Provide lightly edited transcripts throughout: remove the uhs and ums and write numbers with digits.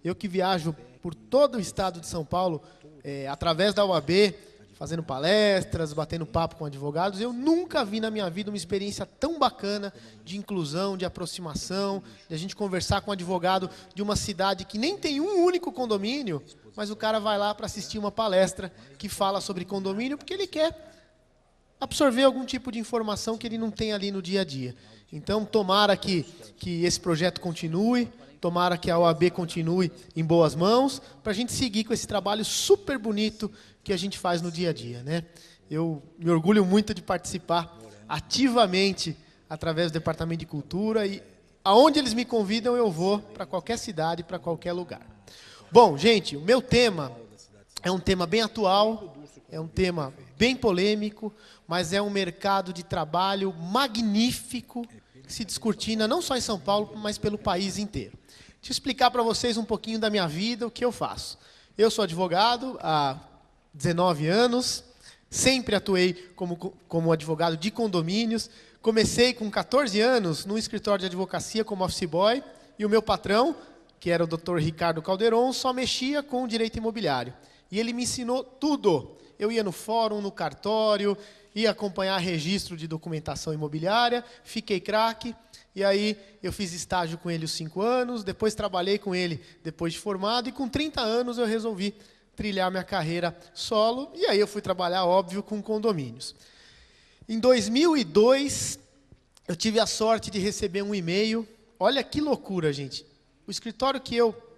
Eu que viajo por todo o estado de São Paulo, através da OAB, fazendo palestras, batendo papo com advogados, eu nunca vi na minha vida uma experiência tão bacana de inclusão, de aproximação, de a gente conversar com um advogado de uma cidade que nem tem um único condomínio, mas o cara vai lá para assistir uma palestra que fala sobre condomínio porque ele quer absorver algum tipo de informação que ele não tem ali no dia a dia. Então, tomara que esse projeto continue, tomara que a OAB continue em boas mãos, para a gente seguir com esse trabalho super bonito que a gente faz no dia a dia, né? Eu me orgulho muito de participar ativamente através do Departamento de Cultura e aonde eles me convidam eu vou, para qualquer cidade, para qualquer lugar. Bom, gente, o meu tema é um tema bem atual, é um tema bem polêmico, mas é um mercado de trabalho magnífico que se descortina não só em São Paulo, mas pelo país inteiro. Deixa eu explicar para vocês um pouquinho da minha vida, o que eu faço. Eu sou advogado há 19 anos, sempre atuei como advogado de condomínios. Comecei com 14 anos num escritório de advocacia como office boy, e o meu patrão, que era o Dr. Ricardo Calderon, só mexia com direito imobiliário. E ele me ensinou tudo. Eu ia no fórum, no cartório, ia acompanhar registro de documentação imobiliária, fiquei craque, e aí eu fiz estágio com ele os 5 anos, depois trabalhei com ele depois de formado, e com 30 anos eu resolvi trilhar minha carreira solo, e aí eu fui trabalhar, óbvio, com condomínios. Em 2002, eu tive a sorte de receber um e-mail, olha que loucura, gente. O escritório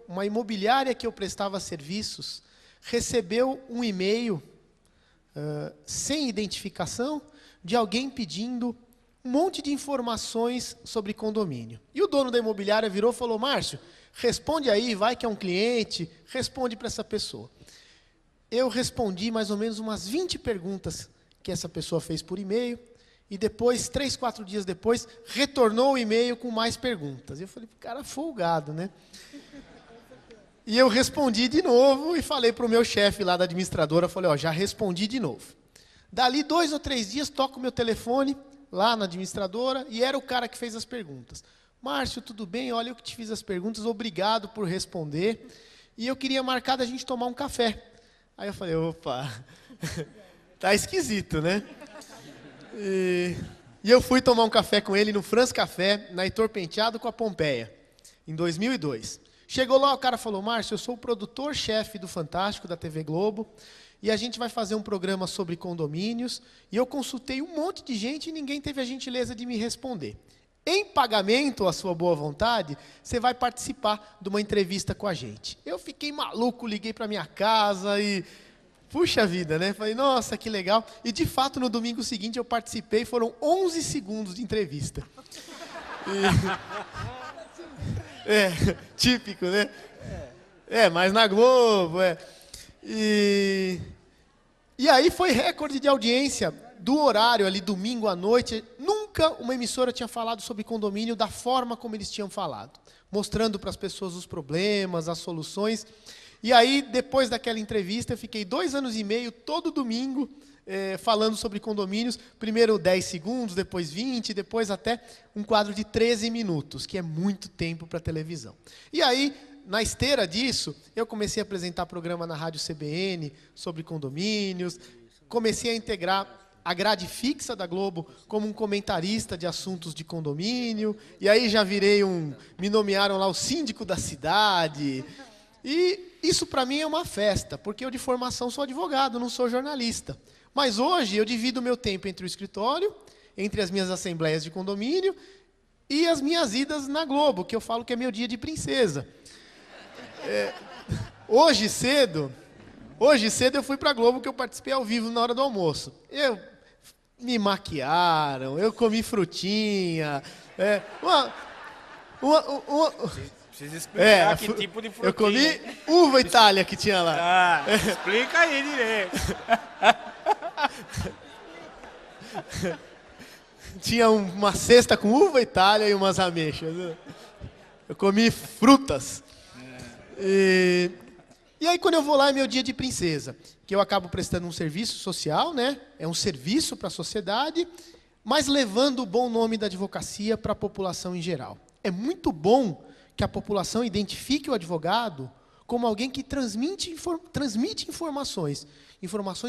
uma imobiliária que eu prestava serviços, recebeu um e-mail sem identificação de alguém pedindo um monte de informações sobre condomínio. E o dono da imobiliária virou e falou: Márcio, responde aí, vai que é um cliente, responde para essa pessoa. Eu respondi mais ou menos umas 20 perguntas que essa pessoa fez por e-mail, e depois, 3, 4 dias depois, retornou o e-mail com mais perguntas. Eu falei, cara folgado, né? E eu respondi de novo e falei para o meu chefe lá da administradora, falei, ó, já respondi de novo. Dali 2 ou 3 dias, toco o meu telefone lá na administradora e era o cara que fez as perguntas. Márcio, tudo bem? Olha, eu que te fiz as perguntas, obrigado por responder. E eu queria marcar da gente tomar um café. Aí eu falei, opa, tá esquisito, né? E eu fui tomar um café com ele no Franz Café, na Heitor Penteado com a Pompeia, em 2002. Chegou lá, o cara falou, Márcio, eu sou o produtor-chefe do Fantástico, da TV Globo, e a gente vai fazer um programa sobre condomínios, e eu consultei um monte de gente e ninguém teve a gentileza de me responder. Em pagamento à sua boa vontade, você vai participar de uma entrevista com a gente. Eu fiquei maluco, liguei para minha casa e... Puxa vida, né? Falei, nossa, que legal. E, de fato, no domingo seguinte eu participei, foram 11 segundos de entrevista. Típico, né? Mas na Globo, E aí foi recorde de audiência do horário ali, domingo à noite. Nunca uma emissora tinha falado sobre condomínio da forma como eles tinham falado. Mostrando para as pessoas os problemas, as soluções. E aí, depois daquela entrevista, eu fiquei 2 anos e meio, todo domingo, falando sobre condomínios. Primeiro 10 segundos, depois 20, depois até um quadro de 13 minutos, que é muito tempo para televisão. E aí, na esteira disso, eu comecei a apresentar programa na Rádio CBN sobre condomínios, comecei a integrar a grade fixa da Globo como um comentarista de assuntos de condomínio, e aí já virei me nomearam lá o síndico da cidade. E isso para mim é uma festa, porque eu de formação sou advogado, não sou jornalista. Mas hoje eu divido o meu tempo entre o escritório, entre as minhas assembleias de condomínio e as minhas idas na Globo, que eu falo que é meu dia de princesa. Hoje cedo eu fui para a Globo, que eu participei ao vivo na hora do almoço. Me maquiaram, eu comi frutinha. Precisa explicar que tipo de frutinha. Eu comi uva Itália que tinha lá. Explica aí direito. Tinha uma cesta com uva Itália e umas ameixas. Eu comi frutas. E aí, quando eu vou lá, é meu dia de princesa, que eu acabo prestando um serviço social, né? É um serviço para a sociedade, mas levando o bom nome da advocacia para a população em geral. É muito bom que a população identifique o advogado como alguém que transmite informações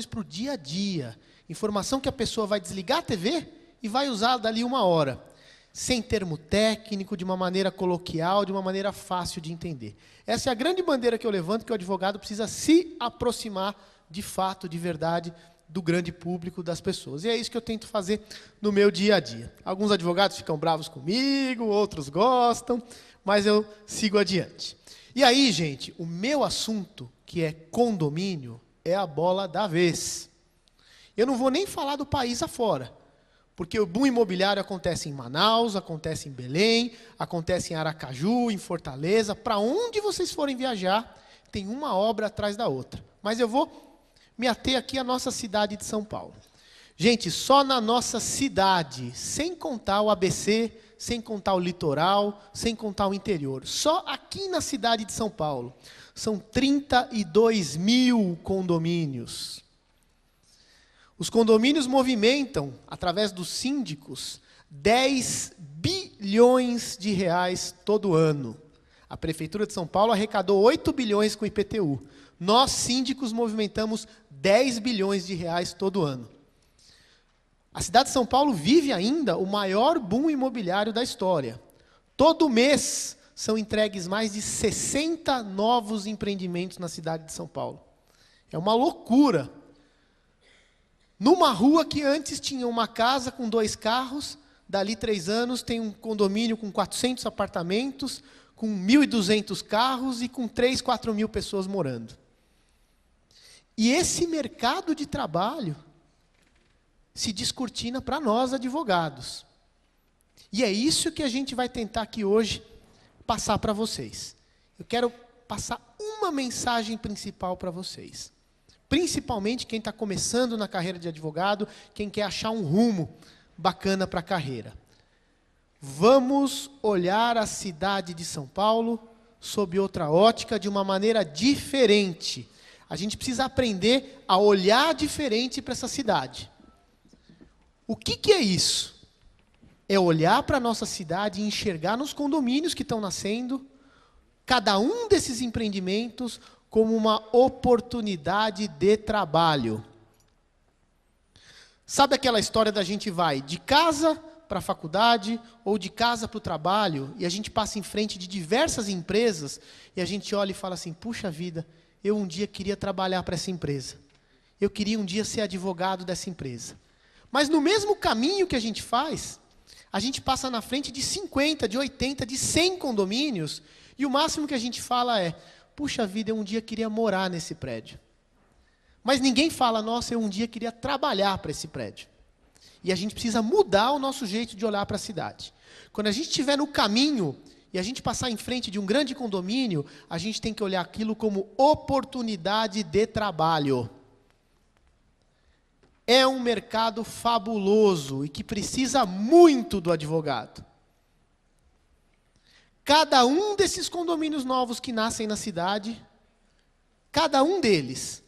para o dia a dia, informação que a pessoa vai desligar a TV e vai usar dali 1 hora, sem termo técnico, de uma maneira coloquial, de uma maneira fácil de entender. Essa é a grande bandeira que eu levanto, que o advogado precisa se aproximar de fato, de verdade, do grande público, das pessoas. E é isso que eu tento fazer no meu dia a dia. Alguns advogados ficam bravos comigo, outros gostam, mas eu sigo adiante. E aí, gente, o meu assunto, que é condomínio, é a bola da vez. Eu não vou nem falar do país afora, porque o boom imobiliário acontece em Manaus, acontece em Belém, acontece em Aracaju, em Fortaleza. Para onde vocês forem viajar, tem uma obra atrás da outra. Mas eu vou me ater aqui à nossa cidade de São Paulo. Gente, só na nossa cidade, sem contar o ABC, sem contar o litoral, sem contar o interior, só aqui na cidade de São Paulo, são 32 mil condomínios. Os condomínios movimentam, através dos síndicos, 10 bilhões de reais todo ano. A Prefeitura de São Paulo arrecadou 8 bilhões com o IPTU. Nós, síndicos, movimentamos 10 bilhões de reais todo ano. A cidade de São Paulo vive ainda o maior boom imobiliário da história. Todo mês são entregues mais de 60 novos empreendimentos na cidade de São Paulo. É uma loucura. Numa rua que antes tinha uma casa com 2 carros, dali 3 anos tem um condomínio com 400 apartamentos, com 1.200 carros e com 3, 4 mil pessoas morando. E esse mercado de trabalho se descortina para nós, advogados. E é isso que a gente vai tentar aqui hoje passar para vocês. Eu quero passar uma mensagem principal para vocês. Principalmente quem está começando na carreira de advogado, quem quer achar um rumo bacana para a carreira. Vamos olhar a cidade de São Paulo sob outra ótica, de uma maneira diferente. A gente precisa aprender a olhar diferente para essa cidade. O que é isso? É olhar para a nossa cidade e enxergar nos condomínios que estão nascendo, cada um desses empreendimentos como uma oportunidade de trabalho. Sabe aquela história da gente vai de casa para a faculdade ou de casa para o trabalho e a gente passa em frente de diversas empresas e a gente olha e fala assim, puxa vida, eu um dia queria trabalhar para essa empresa. Eu queria um dia ser advogado dessa empresa. Mas no mesmo caminho que a gente faz, a gente passa na frente de 50, de 80, de 100 condomínios e o máximo que a gente fala é, puxa vida, eu um dia queria morar nesse prédio. Mas ninguém fala, nossa, eu um dia queria trabalhar para esse prédio. E a gente precisa mudar o nosso jeito de olhar para a cidade. Quando a gente estiver no caminho e a gente passar em frente de um grande condomínio, a gente tem que olhar aquilo como oportunidade de trabalho. É um mercado fabuloso e que precisa muito do advogado. Cada um desses condomínios novos que nascem na cidade, cada um deles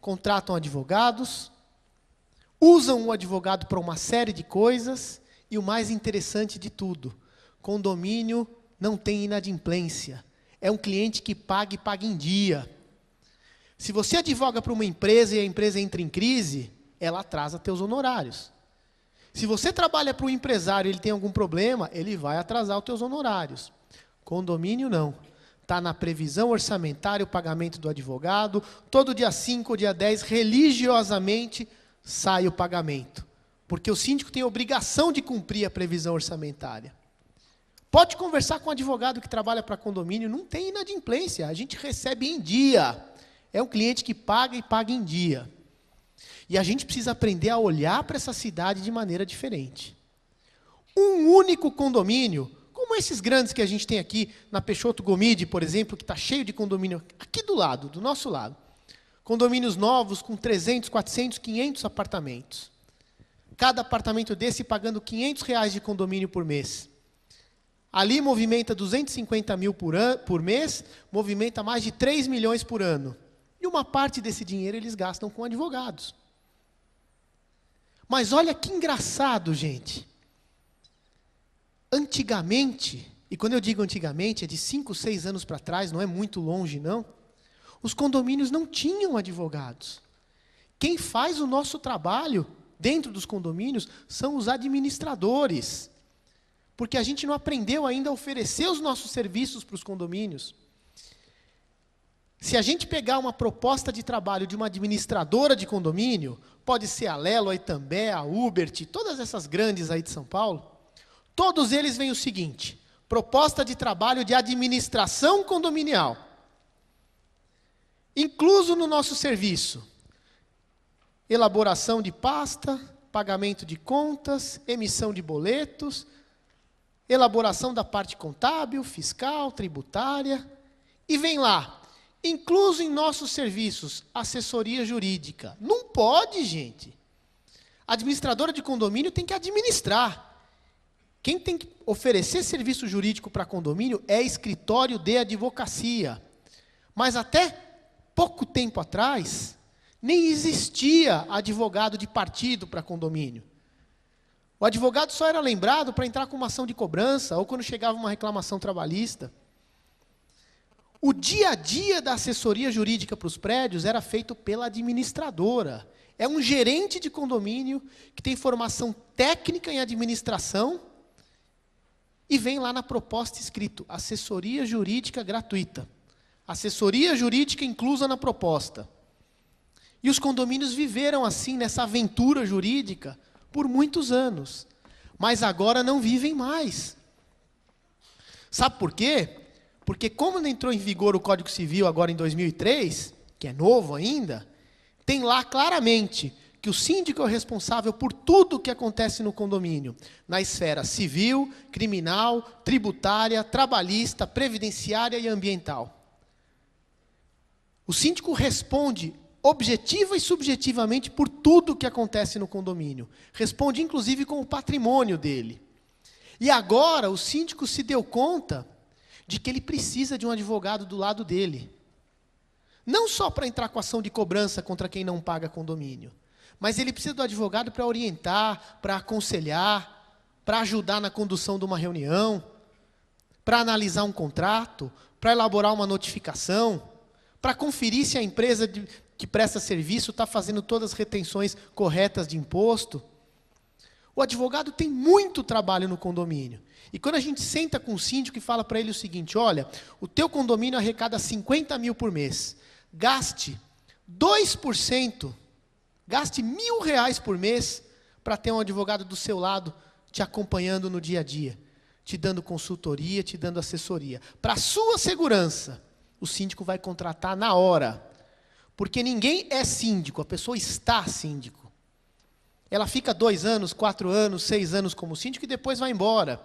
contratam advogados, usam o advogado para uma série de coisas, e o mais interessante de tudo, condomínio não tem inadimplência. É um cliente que paga e paga em dia. Se você advoga para uma empresa e a empresa entra em crise, ela atrasa teus honorários. Se você trabalha para um empresário e ele tem algum problema, ele vai atrasar os teus honorários. Condomínio não. Está na previsão orçamentária o pagamento do advogado, todo dia 5 ou dia 10, religiosamente, sai o pagamento. Porque o síndico tem a obrigação de cumprir a previsão orçamentária. Pode conversar com um advogado que trabalha para condomínio, não tem inadimplência, a gente recebe em dia. É um cliente que paga e paga em dia. E a gente precisa aprender a olhar para essa cidade de maneira diferente. Um único condomínio, como esses grandes que a gente tem aqui, na Peixoto Gomide, por exemplo, que está cheio de condomínio, aqui do lado, do nosso lado. Condomínios novos com 300, 400, 500 apartamentos. Cada apartamento desse pagando R$500 de condomínio por mês. Ali movimenta 250 mil por mês, movimenta mais de 3 milhões por ano. E uma parte desse dinheiro eles gastam com advogados. Mas olha que engraçado, gente. Antigamente, e quando eu digo antigamente, é de 5, 6 anos para trás, não é muito longe não, os condomínios não tinham advogados. Quem faz o nosso trabalho dentro dos condomínios são os administradores, porque a gente não aprendeu ainda a oferecer os nossos serviços para os condomínios. Se a gente pegar uma proposta de trabalho de uma administradora de condomínio, pode ser a Lelo, a Itambé, a Ubert, todas essas grandes aí de São Paulo, todos eles veem o seguinte: proposta de trabalho de administração condominial. Incluso no nosso serviço, elaboração de pasta, pagamento de contas, emissão de boletos, elaboração da parte contábil, fiscal, tributária, e vem lá, incluso em nossos serviços, assessoria jurídica. Não pode, gente. A administradora de condomínio tem que administrar. Quem tem que oferecer serviço jurídico para condomínio é escritório de advocacia. Mas até pouco tempo atrás, nem existia advogado de partido para condomínio. O advogado só era lembrado para entrar com uma ação de cobrança ou quando chegava uma reclamação trabalhista. O dia a dia da assessoria jurídica para os prédios era feito pela administradora. É um gerente de condomínio que tem formação técnica em administração e vem lá na proposta escrito assessoria jurídica gratuita. Assessoria jurídica inclusa na proposta. E os condomínios viveram assim, nessa aventura jurídica, por muitos anos. Mas agora não vivem mais. Sabe por quê? Porque como entrou em vigor o Código Civil agora em 2003, que é novo ainda, tem lá claramente que o síndico é o responsável por tudo o que acontece no condomínio, na esfera civil, criminal, tributária, trabalhista, previdenciária e ambiental. O síndico responde objetiva e subjetivamente por tudo o que acontece no condomínio. Responde, inclusive, com o patrimônio dele. E agora o síndico se deu conta de que ele precisa de um advogado do lado dele. Não só para entrar com ação de cobrança contra quem não paga condomínio, mas ele precisa do advogado para orientar, para aconselhar, para ajudar na condução de uma reunião, para analisar um contrato, para elaborar uma notificação, para conferir se a empresa que presta serviço está fazendo todas as retenções corretas de imposto. O advogado tem muito trabalho no condomínio. E quando a gente senta com o síndico e fala para ele o seguinte: olha, o teu condomínio arrecada 50 mil por mês, gaste 2%, gaste R$1.000 por mês para ter um advogado do seu lado te acompanhando no dia a dia, te dando consultoria, te dando assessoria. Para a sua segurança, o síndico vai contratar na hora. Porque ninguém é síndico, a pessoa está síndico. Ela fica 2 anos, 4 anos, 6 anos como síndico e depois vai embora.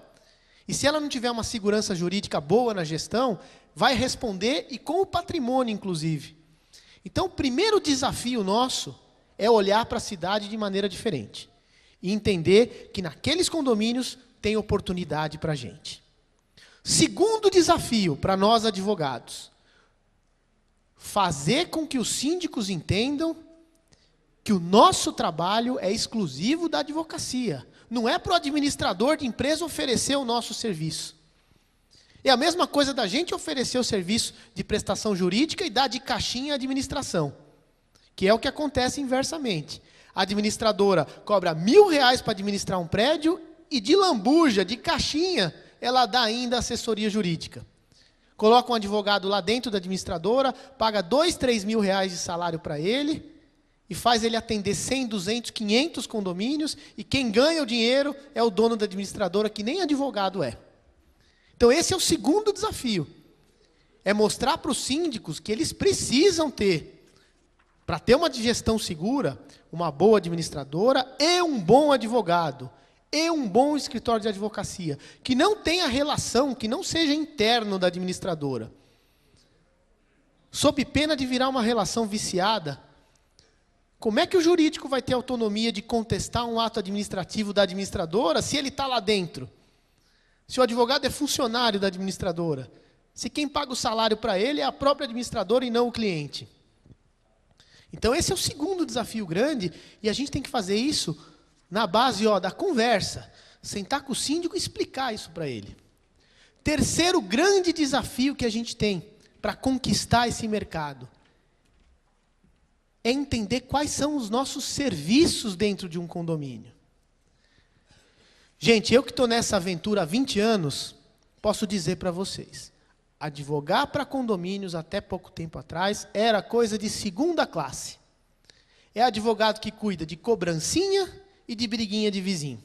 E se ela não tiver uma segurança jurídica boa na gestão, vai responder e com o patrimônio, inclusive. Então, o primeiro desafio nosso é olhar para a cidade de maneira diferente. E entender que naqueles condomínios tem oportunidade para a gente. Segundo desafio para nós advogados: fazer com que os síndicos entendam que o nosso trabalho é exclusivo da advocacia. Não é para o administrador de empresa oferecer o nosso serviço. É a mesma coisa da gente oferecer o serviço de prestação jurídica e dar de caixinha à administração, que é o que acontece inversamente. A administradora cobra R$1.000 para administrar um prédio e de lambuja, de caixinha, ela dá ainda assessoria jurídica. Coloca um advogado lá dentro da administradora, paga R$2, R$3.000 de salário para ele e faz ele atender 100, 200, 500 condomínios e quem ganha o dinheiro é o dono da administradora, que nem advogado é. Então esse é o segundo desafio. É mostrar para os síndicos que eles precisam ter, para ter uma gestão segura, uma boa administradora e um bom advogado. E um bom escritório de advocacia, que não tenha relação, que não seja interno da administradora. Sob pena de virar uma relação viciada, como é que o jurídico vai ter autonomia de contestar um ato administrativo da administradora se ele está lá dentro? Se o advogado é funcionário da administradora? Se quem paga o salário para ele é a própria administradora e não o cliente? Então esse é o segundo desafio grande, e a gente tem que fazer isso na base da conversa, sentar com o síndico e explicar isso para ele. Terceiro grande desafio que a gente tem para conquistar esse mercado é entender quais são os nossos serviços dentro de um condomínio. Gente, eu que estou nessa aventura há 20 anos, posso dizer para vocês, advogar para condomínios até pouco tempo atrás era coisa de segunda classe. É advogado que cuida de cobrancinha e de briguinha de vizinho.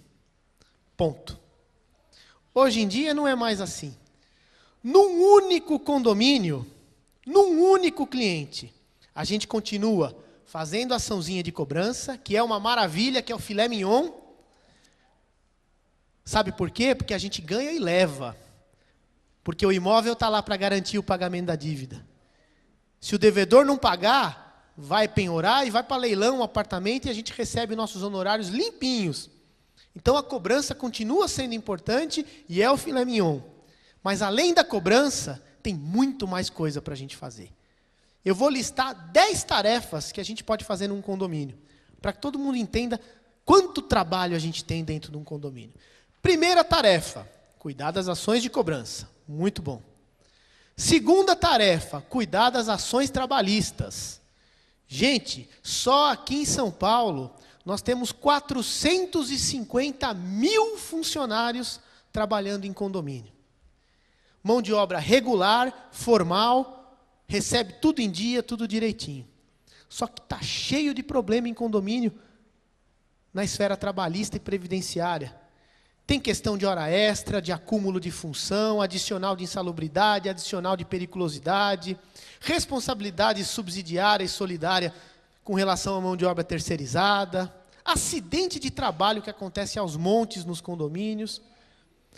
Ponto. Hoje em dia não é mais assim. Num único condomínio, num único cliente, a gente continua fazendo açãozinha de cobrança, que é uma maravilha, que é o filé mignon. Sabe por quê? Porque a gente ganha e leva. Porque o imóvel está lá para garantir o pagamento da dívida. Se o devedor não pagar, vai penhorar e vai para leilão o apartamento e a gente recebe nossos honorários limpinhos. Então a cobrança continua sendo importante e é o filé mignon. Mas além da cobrança, tem muito mais coisa para a gente fazer. Eu vou listar 10 tarefas que a gente pode fazer num condomínio, para que todo mundo entenda quanto trabalho a gente tem dentro de um condomínio. Primeira tarefa, cuidar das ações de cobrança. Muito bom. Segunda tarefa, cuidar das ações trabalhistas. Gente, só aqui em São Paulo, nós temos 450 mil funcionários trabalhando em condomínio. Mão de obra regular, formal, recebe tudo em dia, tudo direitinho. Só que está cheio de problema em condomínio, na esfera trabalhista e previdenciária. Tem questão de hora extra, de acúmulo de função, adicional de insalubridade, adicional de periculosidade, responsabilidade subsidiária e solidária com relação à mão de obra terceirizada, acidente de trabalho que acontece aos montes nos condomínios,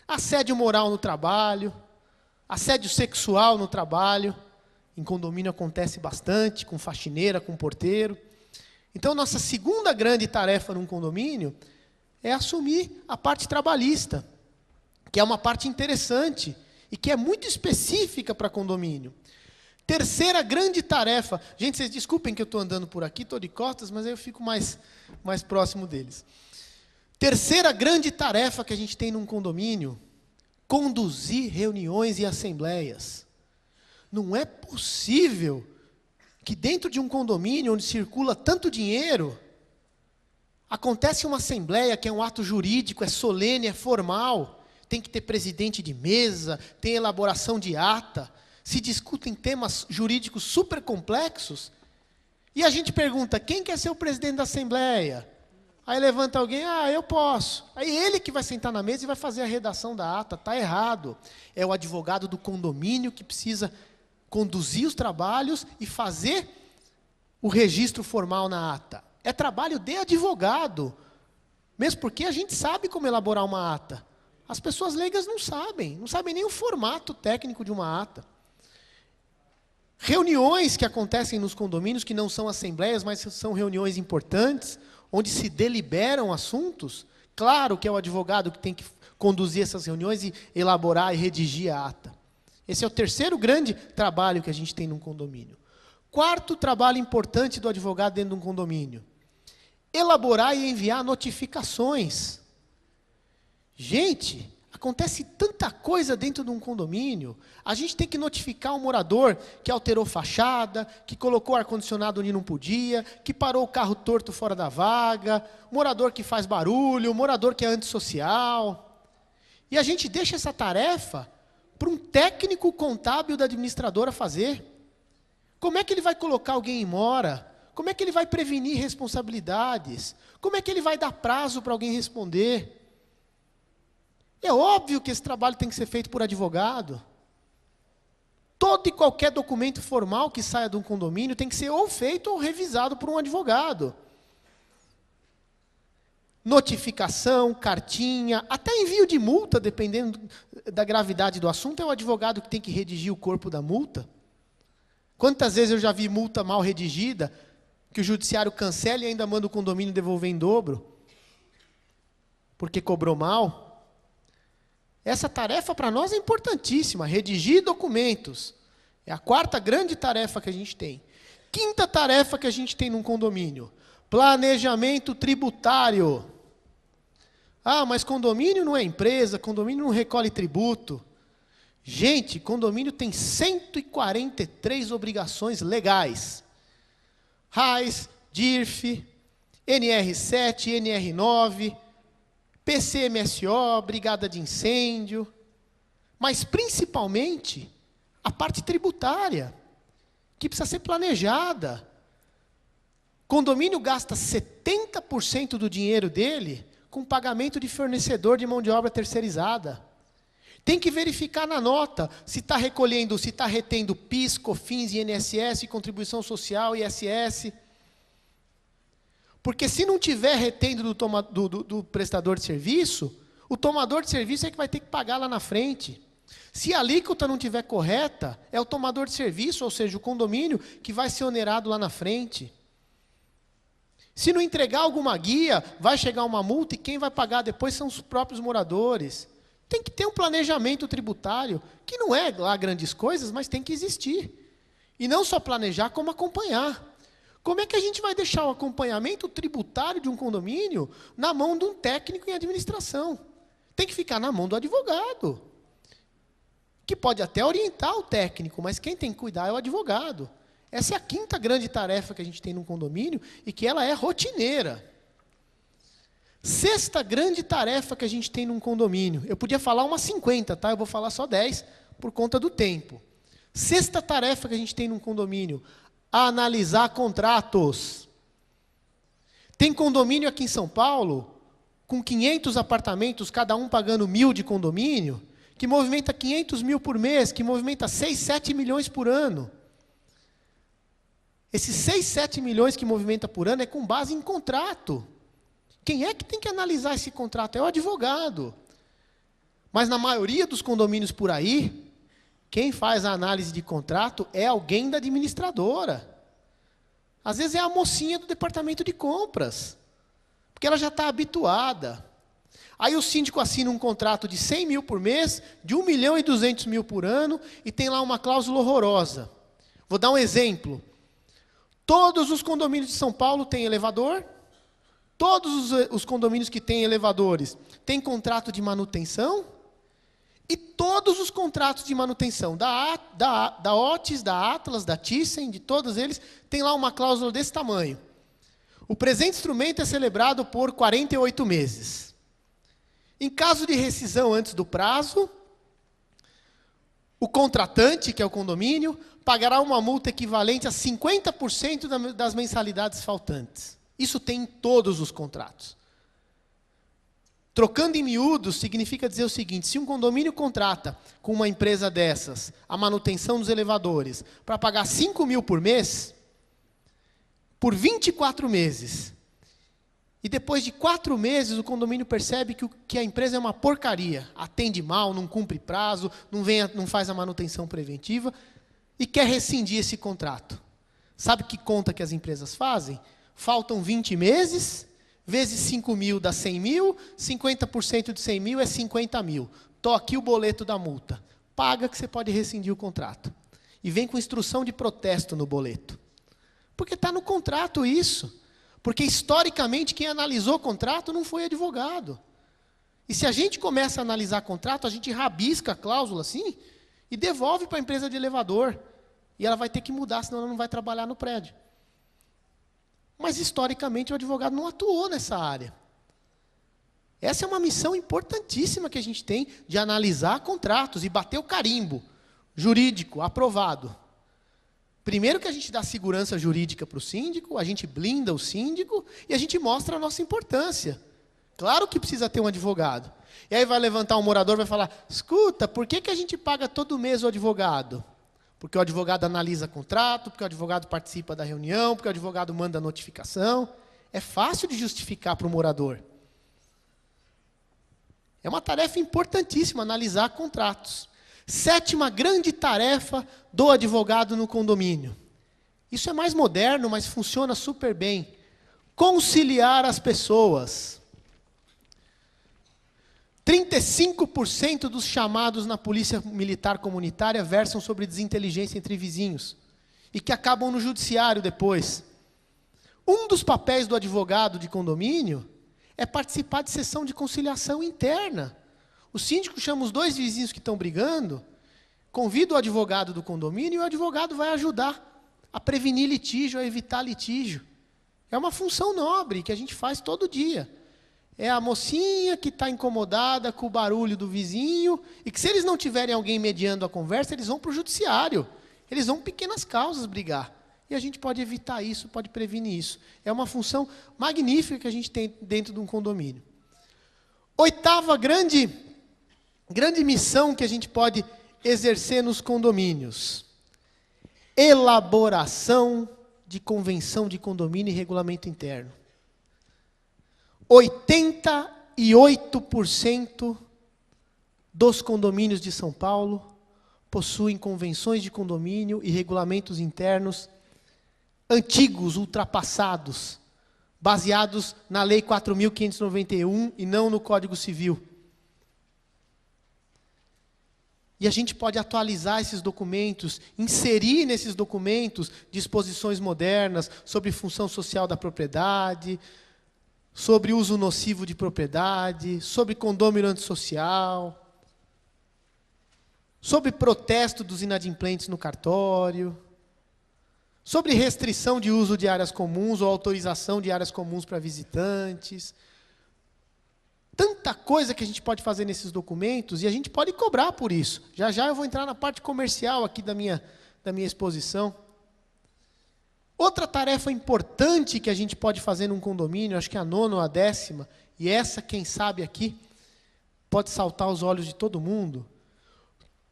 assédio moral no trabalho, assédio sexual no trabalho. Em condomínio acontece bastante, com faxineira, com porteiro. Então, nossa segunda grande tarefa num condomínio é assumir a parte trabalhista, que é uma parte interessante e que é muito específica para condomínio. Terceira grande tarefa. Gente, vocês desculpem que eu estou andando por aqui, estou de costas, mas aí eu fico mais próximo deles. Terceira grande tarefa que a gente tem num condomínio: conduzir reuniões e assembleias. Não é possível que dentro de um condomínio onde circula tanto dinheiro, acontece uma assembleia que é um ato jurídico, é solene, é formal, tem que ter presidente de mesa, tem elaboração de ata, se discutem temas jurídicos super complexos, e a gente pergunta, quem quer ser o presidente da assembleia? Aí levanta alguém, eu posso. Aí ele que vai sentar na mesa e vai fazer a redação da ata, está errado. É o advogado do condomínio que precisa conduzir os trabalhos e fazer o registro formal na ata. É trabalho de advogado, mesmo porque a gente sabe como elaborar uma ata. As pessoas leigas não sabem nem o formato técnico de uma ata. Reuniões que acontecem nos condomínios, que não são assembleias, mas são reuniões importantes, onde se deliberam assuntos, claro que é o advogado que tem que conduzir essas reuniões e elaborar e redigir a ata. Esse é o terceiro grande trabalho que a gente tem num condomínio. Quarto trabalho importante do advogado dentro de um condomínio: elaborar e enviar notificações. Gente, acontece tanta coisa dentro de um condomínio. A gente tem que notificar um morador que alterou fachada, que colocou ar-condicionado onde não podia, que parou o carro torto fora da vaga, morador que faz barulho, morador que é antissocial. E a gente deixa essa tarefa para um técnico contábil da administradora fazer. Como é que ele vai colocar alguém em mora? Como é que ele vai prevenir responsabilidades? Como é que ele vai dar prazo para alguém responder? É óbvio que esse trabalho tem que ser feito por advogado. Todo e qualquer documento formal que saia de um condomínio tem que ser ou feito ou revisado por um advogado. Notificação, cartinha, até envio de multa, dependendo da gravidade do assunto, é o advogado que tem que redigir o corpo da multa. Quantas vezes eu já vi multa mal redigida, que o judiciário cancela e ainda manda o condomínio devolver em dobro, porque cobrou mal. Essa tarefa para nós é importantíssima, redigir documentos. É a quarta grande tarefa que a gente tem. Quinta tarefa que a gente tem num condomínio: planejamento tributário. Mas condomínio não é empresa, condomínio não recolhe tributo. Gente, condomínio tem 143 obrigações legais. RAIS, DIRF, NR7, NR9, PCMSO, Brigada de Incêndio, mas principalmente a parte tributária, que precisa ser planejada. Condomínio gasta 70% do dinheiro dele com pagamento de fornecedor de mão de obra terceirizada. Tem que verificar na nota se está recolhendo, se está retendo PIS, COFINS, INSS, contribuição social, ISS. Porque se não tiver retendo do prestador de serviço, o tomador de serviço é que vai ter que pagar lá na frente. Se a alíquota não estiver correta, é o tomador de serviço, ou seja, o condomínio, que vai ser onerado lá na frente. Se não entregar alguma guia, vai chegar uma multa e quem vai pagar depois são os próprios moradores. Tem que ter um planejamento tributário, que não é lá grandes coisas, mas tem que existir. E não só planejar, como acompanhar. Como é que a gente vai deixar o acompanhamento tributário de um condomínio na mão de um técnico em administração? Tem que ficar na mão do advogado, que pode até orientar o técnico, mas quem tem que cuidar é o advogado. Essa é a quinta grande tarefa que a gente tem num condomínio e que ela é rotineira. Sexta grande tarefa que a gente tem num condomínio. Eu podia falar umas 50, tá? Eu vou falar só 10 por conta do tempo. Sexta tarefa que a gente tem num condomínio: analisar contratos. Tem condomínio aqui em São Paulo, com 500 apartamentos, cada um pagando 1.000 de condomínio, que movimenta 500 mil por mês, que movimenta 6, 7 milhões por ano. Esses 6, 7 milhões que movimenta por ano é com base em contrato. Quem é que tem que analisar esse contrato? É o advogado. Mas na maioria dos condomínios por aí, quem faz a análise de contrato é alguém da administradora. Às vezes é a mocinha do departamento de compras, porque ela já está habituada. Aí o síndico assina um contrato de 100 mil por mês, de 1.200.000 por ano, e tem lá uma cláusula horrorosa. Vou dar um exemplo. Todos os condomínios de São Paulo têm elevador. Todos os condomínios que têm elevadores têm contrato de manutenção. E todos os contratos de manutenção da Otis, da Atlas, da Thyssen, de todos eles, tem lá uma cláusula desse tamanho. O presente instrumento é celebrado por 48 meses. Em caso de rescisão antes do prazo, o contratante, que é o condomínio, pagará uma multa equivalente a 50% das mensalidades faltantes. Isso tem em todos os contratos. Trocando em miúdos, significa dizer o seguinte: se um condomínio contrata com uma empresa dessas a manutenção dos elevadores para pagar 5 mil por mês, por 24 meses, e depois de 4 meses o condomínio percebe que a empresa é uma porcaria, atende mal, não cumpre prazo, não faz a manutenção preventiva, e quer rescindir esse contrato. Sabe que conta que as empresas fazem? Faltam 20 meses, vezes 5 mil dá 100 mil, 50% de 100 mil é 50 mil. Estou aqui o boleto da multa. Paga que você pode rescindir o contrato. E vem com instrução de protesto no boleto. Porque está no contrato isso. Porque historicamente quem analisou o contrato não foi advogado. E se a gente começa a analisar contrato, a gente rabisca a cláusula assim e devolve para a empresa de elevador. E ela vai ter que mudar, senão ela não vai trabalhar no prédio. Mas, historicamente, o advogado não atuou nessa área. Essa é uma missão importantíssima que a gente tem de analisar contratos e bater o carimbo jurídico, aprovado. Primeiro que a gente dá segurança jurídica para o síndico, a gente blinda o síndico e a gente mostra a nossa importância. Claro que precisa ter um advogado. E aí vai levantar um morador e vai falar: escuta, por que a gente paga todo mês o advogado? Porque o advogado analisa contrato, porque o advogado participa da reunião, porque o advogado manda a notificação. É fácil de justificar para o morador. É uma tarefa importantíssima analisar contratos. Sétima grande tarefa do advogado no condomínio. Isso é mais moderno, mas funciona super bem. Conciliar as pessoas. 35% dos chamados na polícia militar comunitária versam sobre desinteligência entre vizinhos e que acabam no judiciário depois. Um dos papéis do advogado de condomínio é participar de sessão de conciliação interna. O síndico chama os 2 vizinhos que estão brigando convida o advogado do condomínio e o advogado vai ajudar a prevenir litígio, a evitar litígio. É uma função nobre que a gente faz todo dia. É a mocinha que está incomodada com o barulho do vizinho e que, se eles não tiverem alguém mediando a conversa, eles vão para o judiciário. Eles vão, pequenas causas, brigar. E a gente pode evitar isso, pode prevenir isso. É uma função magnífica que a gente tem dentro de um condomínio. Oitava grande missão que a gente pode exercer nos condomínios. Elaboração de convenção de condomínio e regulamento interno. 88% dos condomínios de São Paulo possuem convenções de condomínio e regulamentos internos antigos, ultrapassados, baseados na Lei 4.591 e não no Código Civil. E a gente pode atualizar esses documentos, inserir nesses documentos disposições modernas sobre função social da propriedade, sobre uso nocivo de propriedade, sobre condômino antissocial, sobre protesto dos inadimplentes no cartório, sobre restrição de uso de áreas comuns ou autorização de áreas comuns para visitantes. Tanta coisa que a gente pode fazer nesses documentos e a gente pode cobrar por isso. Já já eu vou entrar na parte comercial aqui da minha exposição. Outra tarefa importante que a gente pode fazer num condomínio, acho que é a 9ª ou a 10ª, e essa, quem sabe aqui, pode saltar aos olhos de todo mundo.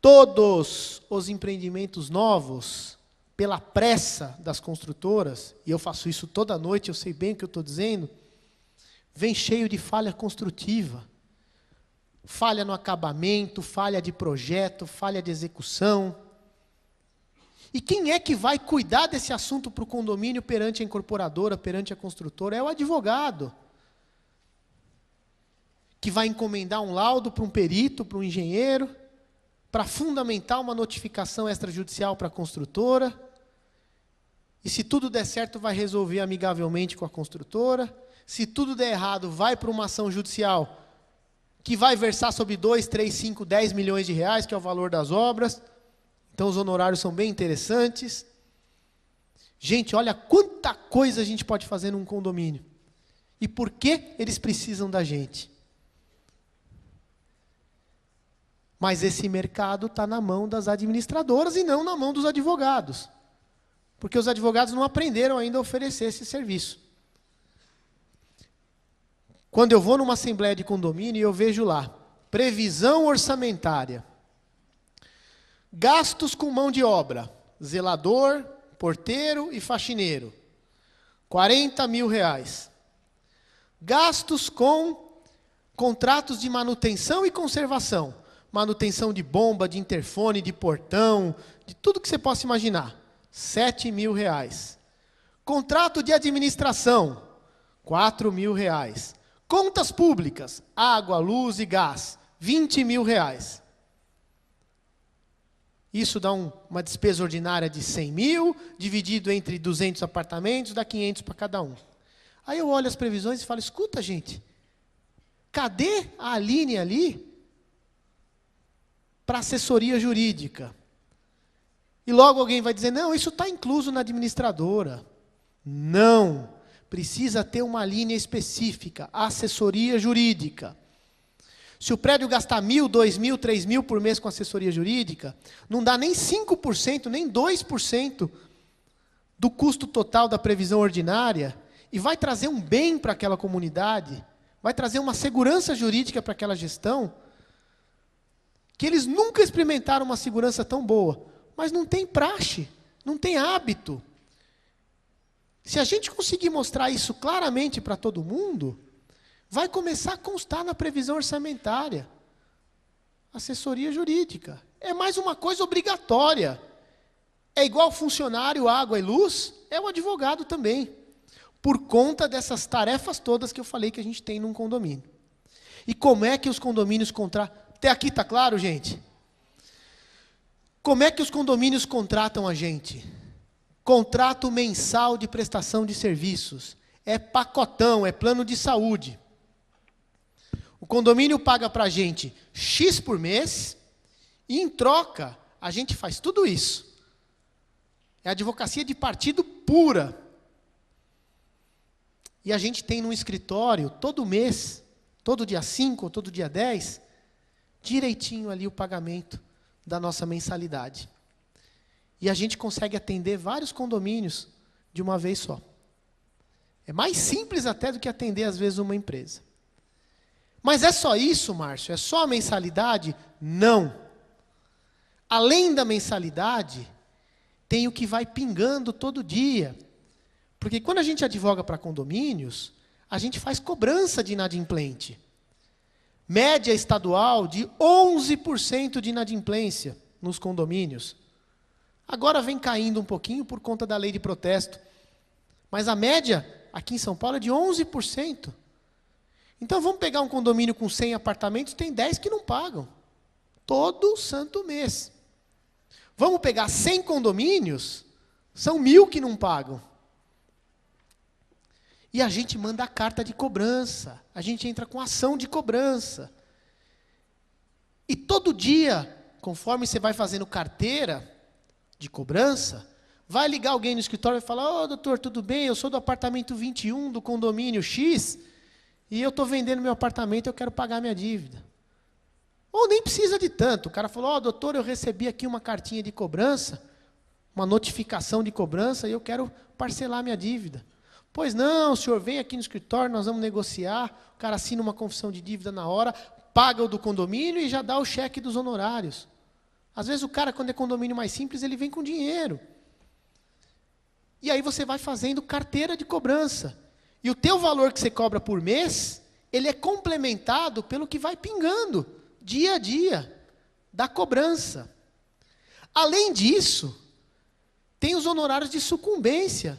Todos os empreendimentos novos, pela pressa das construtoras, e eu faço isso toda noite, eu sei bem o que eu estou dizendo, vem cheio de falha construtiva. Falha no acabamento, falha de projeto, falha de execução. E quem é que vai cuidar desse assunto para o condomínio perante a incorporadora, perante a construtora? É o advogado. Que vai encomendar um laudo para um perito, para um engenheiro, para fundamentar uma notificação extrajudicial para a construtora. E se tudo der certo, vai resolver amigavelmente com a construtora. Se tudo der errado, vai para uma ação judicial que vai versar sobre 2, 3, 5, 10 milhões de reais, que é o valor das obras. Então, os honorários são bem interessantes. Gente, olha quanta coisa a gente pode fazer num condomínio. E por que eles precisam da gente? Mas esse mercado está na mão das administradoras e não na mão dos advogados. Porque os advogados não aprenderam ainda a oferecer esse serviço. Quando eu vou numa assembleia de condomínio, eu vejo lá, previsão orçamentária, gastos com mão de obra, zelador, porteiro e faxineiro, 40 mil reais. Gastos com contratos de manutenção e conservação, manutenção de bomba, de interfone, de portão, de tudo que você possa imaginar, 7 mil reais. Contrato de administração, 4 mil reais. Contas públicas, água, luz e gás, 20 mil reais. Isso dá uma despesa ordinária de 100 mil, dividido entre 200 apartamentos, dá 500 para cada um. Aí eu olho as previsões e falo, escuta, gente, cadê a Aline ali para assessoria jurídica? E logo alguém vai dizer, não, isso está incluso na administradora. Não. Precisa ter uma linha específica, assessoria jurídica. Se o prédio gastar 1.000, 2.000, 3.000 por mês com assessoria jurídica, não dá nem 5%, nem 2% do custo total da previsão ordinária, e vai trazer um bem para aquela comunidade, vai trazer uma segurança jurídica para aquela gestão, que eles nunca experimentaram uma segurança tão boa, mas não tem praxe, não tem hábito. Se a gente conseguir mostrar isso claramente para todo mundo, vai começar a constar na previsão orçamentária. Assessoria jurídica. É mais uma coisa obrigatória. É igual funcionário, água e luz, é o advogado também. Por conta dessas tarefas todas que eu falei que a gente tem num condomínio. E como é que os condomínios contratam? Até aqui está claro, gente? Como é que os condomínios contratam a gente? Contrato mensal de prestação de serviços. É pacotão, é plano de saúde. O condomínio paga para a gente X por mês e, em troca, a gente faz tudo isso. É advocacia de partido pura. E a gente tem num escritório, todo mês, todo dia 5 ou todo dia 10, direitinho ali o pagamento da nossa mensalidade. E a gente consegue atender vários condomínios de uma vez só. É mais simples até do que atender, às vezes, uma empresa. Mas é só isso, Márcio? É só a mensalidade? Não. Além da mensalidade, tem o que vai pingando todo dia. Porque quando a gente advoga para condomínios, a gente faz cobrança de inadimplente. Média estadual de 11% de inadimplência nos condomínios. Agora vem caindo um pouquinho por conta da lei de protesto. Mas a média aqui em São Paulo é de 11%. Então vamos pegar um condomínio com 100 apartamentos, tem 10 que não pagam. Todo santo mês. Vamos pegar 100 condomínios, são 1.000 que não pagam. E a gente manda a carta de cobrança. A gente entra com ação de cobrança. E todo dia, conforme você vai fazendo carteira de cobrança, vai ligar alguém no escritório e falar: doutor, tudo bem? Eu sou do apartamento 21 do condomínio X e eu estou vendendo meu apartamento, eu quero pagar minha dívida. Ou nem precisa de tanto. O cara falou: doutor, eu recebi aqui uma cartinha de cobrança, uma notificação de cobrança e eu quero parcelar minha dívida. Pois não, o senhor vem aqui no escritório, nós vamos negociar, o cara assina uma confissão de dívida na hora, paga o do condomínio e já dá o cheque dos honorários. Às vezes o cara, quando é condomínio mais simples, ele vem com dinheiro. E aí você vai fazendo carteira de cobrança. E o teu valor que você cobra por mês, ele é complementado pelo que vai pingando, dia a dia, da cobrança. Além disso, tem os honorários de sucumbência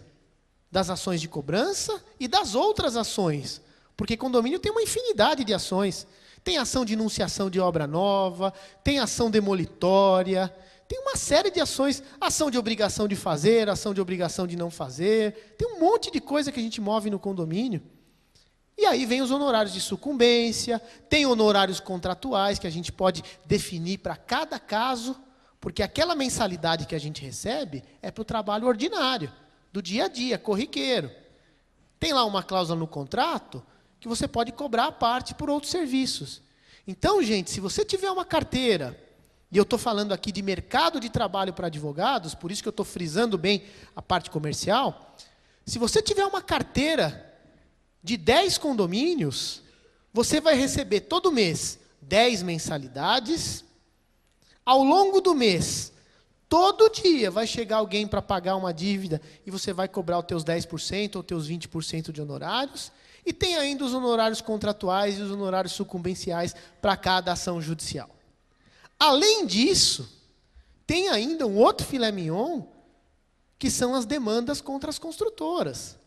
das ações de cobrança e das outras ações. Porque condomínio tem uma infinidade de ações. Tem ação de enunciação de obra nova, tem ação demolitória, tem uma série de ações, ação de obrigação de fazer, ação de obrigação de não fazer, tem um monte de coisa que a gente move no condomínio. E aí vem os honorários de sucumbência, tem honorários contratuais que a gente pode definir para cada caso, porque aquela mensalidade que a gente recebe é para o trabalho ordinário, do dia a dia, corriqueiro. Tem lá uma cláusula no contrato que você pode cobrar a parte por outros serviços. Então, gente, se você tiver uma carteira, e eu estou falando aqui de mercado de trabalho para advogados, por isso que eu estou frisando bem a parte comercial, se você tiver uma carteira de 10 condomínios, você vai receber todo mês 10 mensalidades. Ao longo do mês, todo dia vai chegar alguém para pagar uma dívida e você vai cobrar os teus 10% ou teus 20% de honorários. E tem ainda os honorários contratuais e os honorários sucumbenciais para cada ação judicial. Além disso, tem ainda um outro filé mignon, que são as demandas contra as construtoras.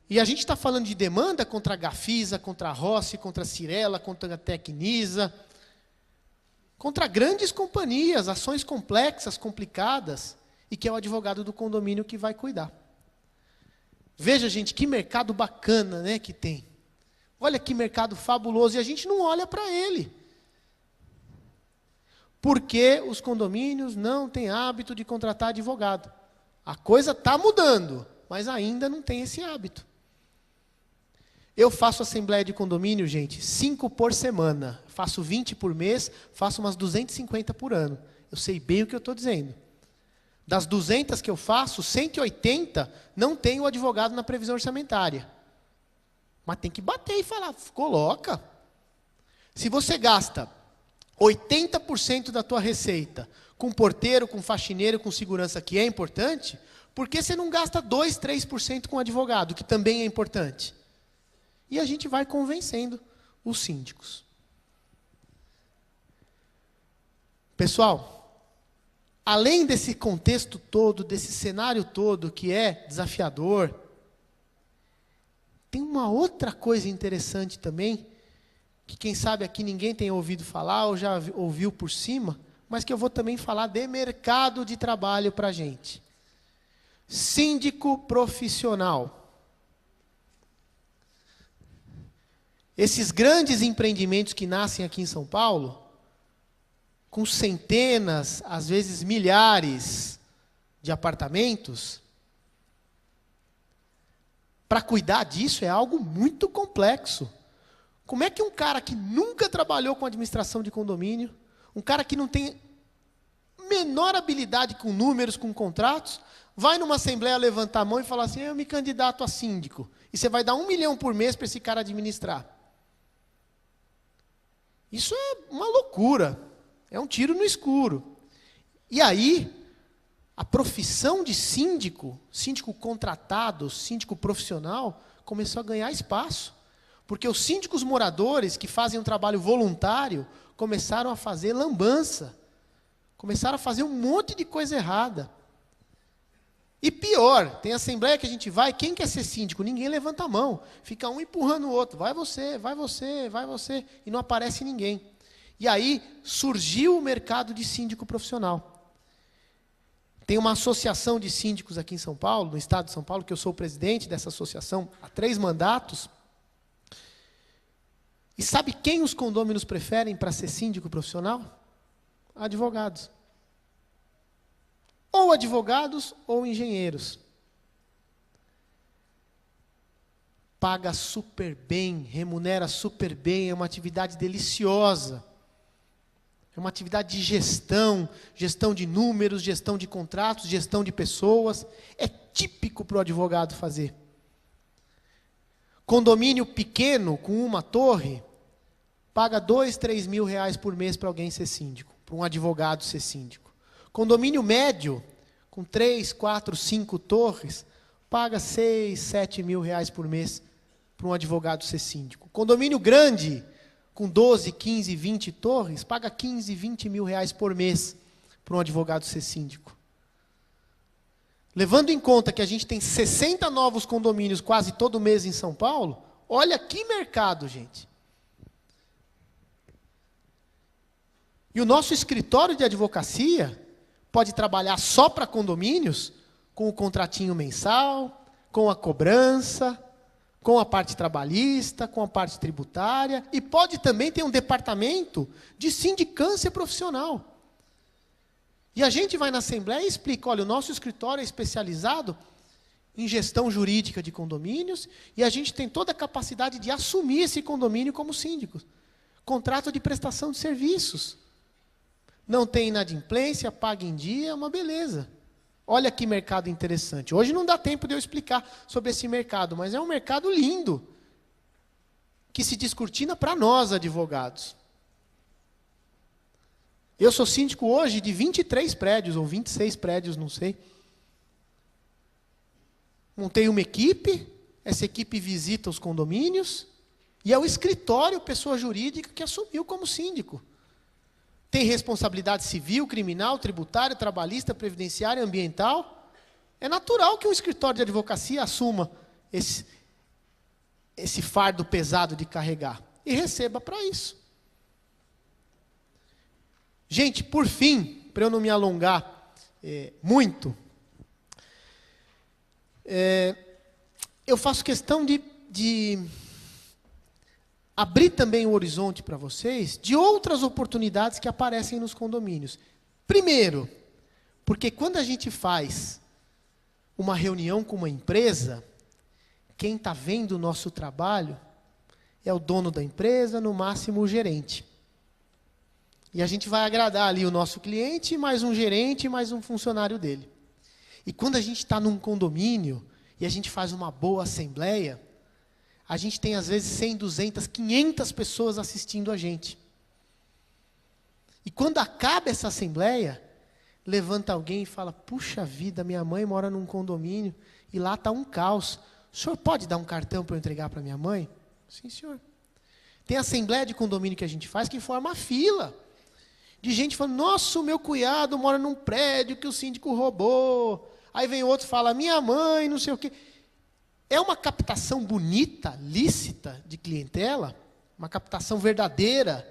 E a gente está falando de demanda contra a Gafisa, contra a Rossi, contra a Cirela, contra a Tecnisa, contra grandes companhias, ações complexas, complicadas, e que é o advogado do condomínio que vai cuidar. Veja, gente, que mercado bacana, né, que tem. Olha que mercado fabuloso, e a gente não olha para ele. Porque os condomínios não têm hábito de contratar advogado. A coisa está mudando, mas ainda não tem esse hábito. Eu faço assembleia de condomínio, gente, 5 por semana. Faço 20 por mês, faço umas 250 por ano. Eu sei bem o que eu estou dizendo. Das 200 que eu faço, 180 não tem o advogado na previsão orçamentária. Mas tem que bater e falar, coloca. Se você gasta 80% da tua receita com porteiro, com faxineiro, com segurança, que é importante, por que você não gasta 2%, 3% com advogado, que também é importante? E a gente vai convencendo os síndicos. Pessoal, além desse contexto todo, desse cenário todo que é desafiador, tem uma outra coisa interessante também, que quem sabe aqui ninguém tem ouvido falar ou já ouviu por cima, mas que eu vou também falar de mercado de trabalho para a gente. Síndico profissional. Esses grandes empreendimentos que nascem aqui em São Paulo, com centenas, às vezes milhares de apartamentos, para cuidar disso é algo muito complexo. Como é que um cara que nunca trabalhou com administração de condomínio, um cara que não tem menor habilidade com números, com contratos, vai numa assembleia levantar a mão e falar assim, eu me candidato a síndico, e você vai dar 1 milhão por mês para esse cara administrar? Isso é uma loucura, é um tiro no escuro. E aí, a profissão de síndico, síndico contratado, síndico profissional, começou a ganhar espaço. Porque os síndicos moradores, que fazem um trabalho voluntário, começaram a fazer lambança. Começaram a fazer um monte de coisa errada. E pior, tem assembleia que a gente vai, quem quer ser síndico? Ninguém levanta a mão. Fica um empurrando o outro. Vai você, vai você, vai você. E não aparece ninguém. E aí surgiu o mercado de síndico profissional. Tem uma associação de síndicos aqui em São Paulo, no estado de São Paulo, que eu sou o presidente dessa associação há 3 mandatos. E sabe quem os condôminos preferem para ser síndico profissional? Advogados. Ou advogados ou engenheiros. Paga super bem, remunera super bem, é uma atividade deliciosa. É uma atividade de gestão, gestão de números, gestão de contratos, gestão de pessoas. É típico para o advogado fazer. Condomínio pequeno, com uma torre, paga 2, 3 mil reais por mês para alguém ser síndico, para um advogado ser síndico. Condomínio médio, com 3, 4, 5 torres, paga 6, 7 mil reais por mês para um advogado ser síndico. Condomínio grande, com 12, 15, 20 torres, paga 15, 20 mil reais por mês para um advogado ser síndico. Levando em conta que a gente tem 60 novos condomínios quase todo mês em São Paulo, olha que mercado, gente. E o nosso escritório de advocacia pode trabalhar só para condomínios, com o contratinho mensal, com a cobrança, com a parte trabalhista, com a parte tributária, e pode também ter um departamento de sindicância profissional. E a gente vai na Assembleia e explica, olha, o nosso escritório é especializado em gestão jurídica de condomínios, e a gente tem toda a capacidade de assumir esse condomínio como síndico. Contrato de prestação de serviços. Não tem inadimplência, paga em dia, é uma beleza. Olha que mercado interessante. Hoje não dá tempo de eu explicar sobre esse mercado, mas é um mercado lindo, que se descortina para nós, advogados. Eu sou síndico hoje de 23 prédios, ou 26 prédios, não sei. Montei uma equipe, essa equipe visita os condomínios, e é o escritório, pessoa jurídica, que assumiu como síndico. Tem responsabilidade civil, criminal, tributária, trabalhista, previdenciária, ambiental. É natural que um escritório de advocacia assuma esse fardo pesado de carregar. E receba para isso. Gente, por fim, para eu não me alongar muito, eu faço questão de abrir também o horizonte para vocês de outras oportunidades que aparecem nos condomínios. Primeiro, porque quando a gente faz uma reunião com uma empresa, quem está vendo o nosso trabalho é o dono da empresa, no máximo o gerente. E a gente vai agradar ali o nosso cliente, mais um gerente, mais um funcionário dele. E quando a gente está num condomínio e a gente faz uma boa assembleia, a gente tem às vezes 100, 200, 500 pessoas assistindo a gente. E quando acaba essa assembleia, levanta alguém e fala, puxa vida, minha mãe mora num condomínio e lá está um caos. O senhor pode dar um cartão para eu entregar para minha mãe? Sim, senhor. Tem assembleia de condomínio que a gente faz que forma fila. De gente falando, nossa, o meu cunhado mora num prédio que o síndico roubou. Aí vem outro e fala, minha mãe, não sei o quê. É uma captação bonita, lícita de clientela, uma captação verdadeira,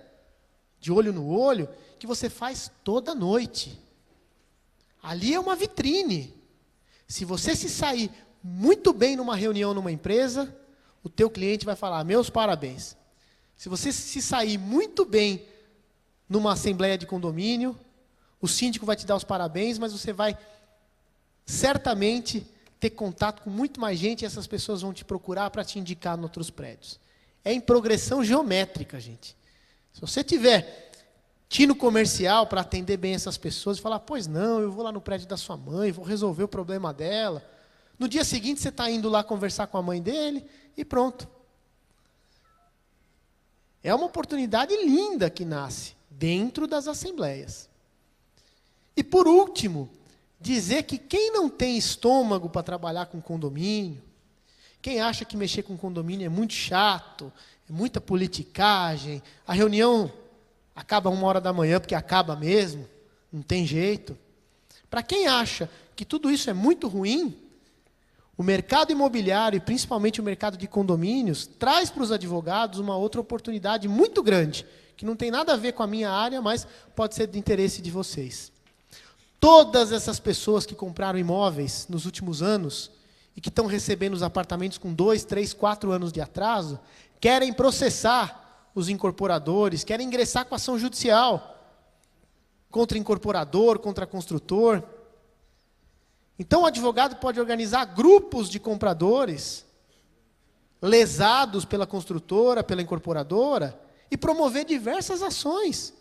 de olho no olho, que você faz toda noite. Ali é uma vitrine. Se você se sair muito bem numa reunião numa empresa, o teu cliente vai falar, meus parabéns. Se você se sair muito bem numa assembleia de condomínio, o síndico vai te dar os parabéns, mas você vai certamente ter contato com muito mais gente e essas pessoas vão te procurar para te indicar em outros prédios. É em progressão geométrica, gente. Se você tiver tino comercial para atender bem essas pessoas e falar, pois não, eu vou lá no prédio da sua mãe, vou resolver o problema dela. No dia seguinte você está indo lá conversar com a mãe dele e pronto. É uma oportunidade linda que nasce dentro das assembleias. E por último, dizer que quem não tem estômago para trabalhar com condomínio, quem acha que mexer com condomínio é muito chato, é muita politicagem, a reunião acaba 1h da manhã, porque acaba mesmo, não tem jeito. Para quem acha que tudo isso é muito ruim, o mercado imobiliário, e principalmente o mercado de condomínios, traz para os advogados uma outra oportunidade muito grande, que não tem nada a ver com a minha área, mas pode ser de interesse de vocês. Todas essas pessoas que compraram imóveis nos últimos anos e que estão recebendo os apartamentos com 2, 3, 4 anos de atraso, querem processar os incorporadores, querem ingressar com ação judicial contra incorporador, contra construtor. Então o advogado pode organizar grupos de compradores lesados pela construtora, pela incorporadora e promover diversas ações.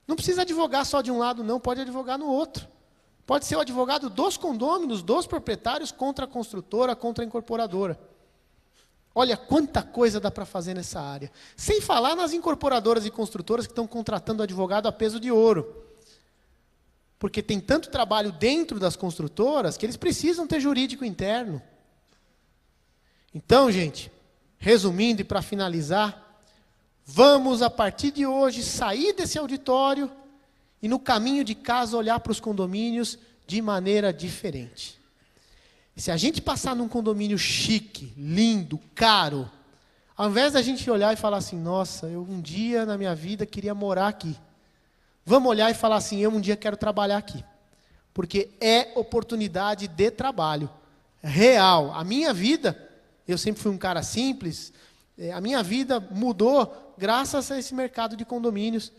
Não precisa advogar só de um lado, não, pode advogar no outro. Pode ser o advogado dos condôminos, dos proprietários contra a construtora, contra a incorporadora. Olha quanta coisa dá para fazer nessa área. Sem falar nas incorporadoras e construtoras que estão contratando advogado a peso de ouro. Porque tem tanto trabalho dentro das construtoras que eles precisam ter jurídico interno. Então, gente, resumindo e para finalizar, vamos, a partir de hoje, sair desse auditório e, no caminho de casa, olhar para os condomínios de maneira diferente. Se a gente passar num condomínio chique, lindo, caro, ao invés da gente olhar e falar assim, nossa, eu um dia na minha vida queria morar aqui. Vamos olhar e falar assim, eu um dia quero trabalhar aqui. Porque é oportunidade de trabalho real. A minha vida, eu sempre fui um cara simples, a minha vida mudou graças a esse mercado de condomínios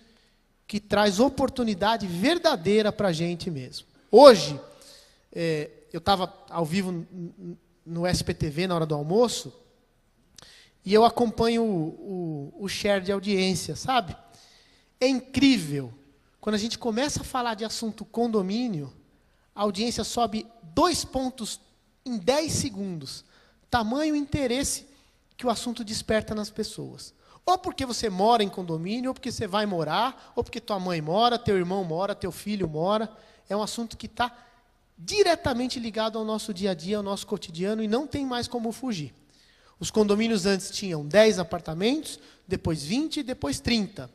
que traz oportunidade verdadeira para a gente mesmo. Hoje, eu estava ao vivo no SPTV na hora do almoço e eu acompanho o share de audiência, sabe? É incrível. Quando a gente começa a falar de assunto condomínio, a audiência sobe 2 pontos em 10 segundos. Tamanho interesse que o assunto desperta nas pessoas. Ou porque você mora em condomínio, ou porque você vai morar, ou porque tua mãe mora, teu irmão mora, teu filho mora. É um assunto que está diretamente ligado ao nosso dia a dia, ao nosso cotidiano, e não tem mais como fugir. Os condomínios antes tinham 10 apartamentos, depois 20 e depois 30.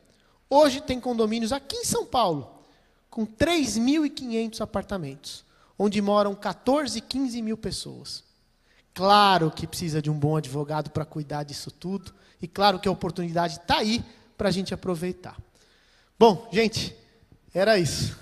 Hoje tem condomínios aqui em São Paulo, com 3.500 apartamentos, onde moram 14, 15 mil pessoas. Claro que precisa de um bom advogado para cuidar disso tudo, e claro que a oportunidade está aí para a gente aproveitar. Bom, gente, era isso.